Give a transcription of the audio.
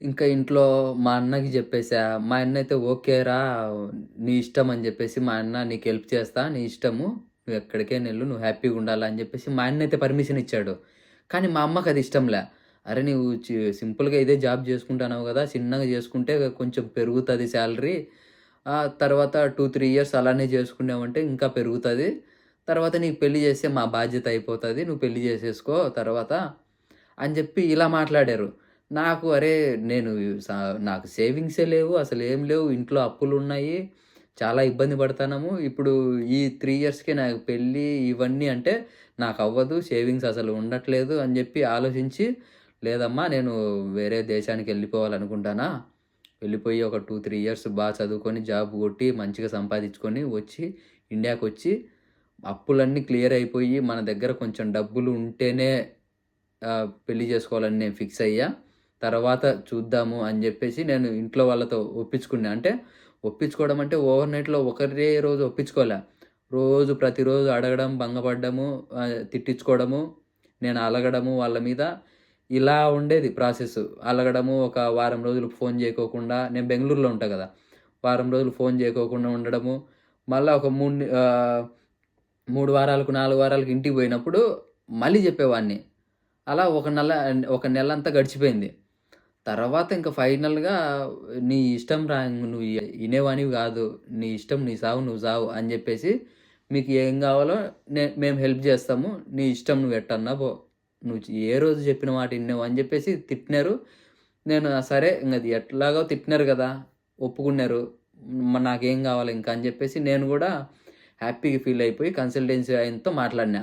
ఇంకా ఇంట్లో మా అన్నకి జెప్పేసా. మా అన్నయితే "ఓకేరా నీ ఇష్టం" అని జెప్పేసి మా అన్న "నీకు హెల్ప్ చేస్తా. నీ ఇష్టము. నువ్వు ఎక్కడికైనా ఎళ్ళు. నువ్వు హ్యాపీగుండాల" అని జెప్పేసి మా అన్నయితే పర్మిషన్ ఇచ్చాడు. కానీ మా అమ్మకది ఇష్టంలే. "అరె! నువ్వు సింపుల్‌గా ఇదే జాబ్ జేసుకుంటున్నావు గదా! చిన్నగా జేసుకుంటే కొంచెం పెరుగుతది సాలరీ. తర్వాత 2, 3 ఇయర్స్ అలానే జేసుకున్నావంటే ఇంకా పెరుగుతది. తర్వాత నీకు పెళ్లి జేస్తే మా బాధ్యత అయిపోతది. నువ్వు పెళ్లి జేసేసుకో తర్వాత" అని జెప్పి ఇలా మాట్లాడారు. నాకు అరే! నేను సా నాకు సేవింగ్సే లేవు. అసలేం లేవు. ఇంట్లో అప్పులున్నాయి. చాలా ఇబ్బంది పడతన్నాము. ఇప్పుడు ఈ 3 ఇయర్స్‌కే నాకు పెళ్లి ఇవన్నీ అంటే నాకవ్వదు. సేవింగ్స్ అసలు ఉండట్లేదు అని జెప్పి ఆలోచించి, లేదమ్మా నేను వేరే దేశానికెళ్ళిపోవాలనుకుంటానా. వెళ్ళిపోయి ఒక 2, 3 ఇయర్స్ చదువుకొని జాబ్ కొట్టి మంచిగా సంపాదించుకొని వచ్చి ఇండియాకొచ్చి అప్పులన్నీ క్లియర్ అయిపోయి మన దగ్గర కొంచెం డబ్బులు ఉంటేనే పెళ్లి జేసుకోవాలని నేను ఫిక్స్ అయ్యా. తర్వాత చూద్దాము అని జెప్పేసి నేను ఇంట్లో వాళ్ళతో ఒప్పించుకున్నా. అంటే ఒప్పించుకోవడం అంటే ఓవర్ నైట్‌లో ఒకటే రోజు ఒప్పించుకోలే. ప్రతిరోజు అడగడం, భంగపడ్డము, తిట్టించుకోవడము, నేను అలగడము వాళ్ళ మీద. ఇలా ఉండేది ప్రాసెస్. అలగడము, ఒక వారం రోజులు ఫోను జేయకోకుండా నేను బెంగుళూరులో ఉంటా గదా! వారం రోజులు ఫోను జేయకోకుండా ఉండడము. మళ్ళా ఒక 3 వారాలకు, 4 వారాలకు ఇంటికి బోయినప్పుడు మళ్ళీ జెప్పేవాడిని. అలా ఒక నెలంతా గడిచిపోయింది. తర్వాత ఇంక ఫైనల్‌గా "నీ ఇష్టం రా నువ్వు ఇనేవానివి గాదు. నీ ఇష్టం నీ సావు నువ్వు సావు" అని జెప్పేసి "మీకు ఏం గావాలో మేము హెల్ప్ జేస్తాము. నీ ఇష్టం నువ్వు ఎట్టన్నా పో. నువ్వు ఏ రోజు చెప్పిన మాట ఇన్నావు" అని జెప్పేసి తిట్టినారు. నేను సరే ఇంగది ఎట్లాగో తిట్టినారు గదా! ఒప్పుకున్నారు. నాకేం గావాలి ఇంకా అని జెప్పేసి నేను గూడా హ్యాపీగా ఫీల్ అయిపోయి కన్సల్టెన్సీ ఆయనతో మాట్లాడినా.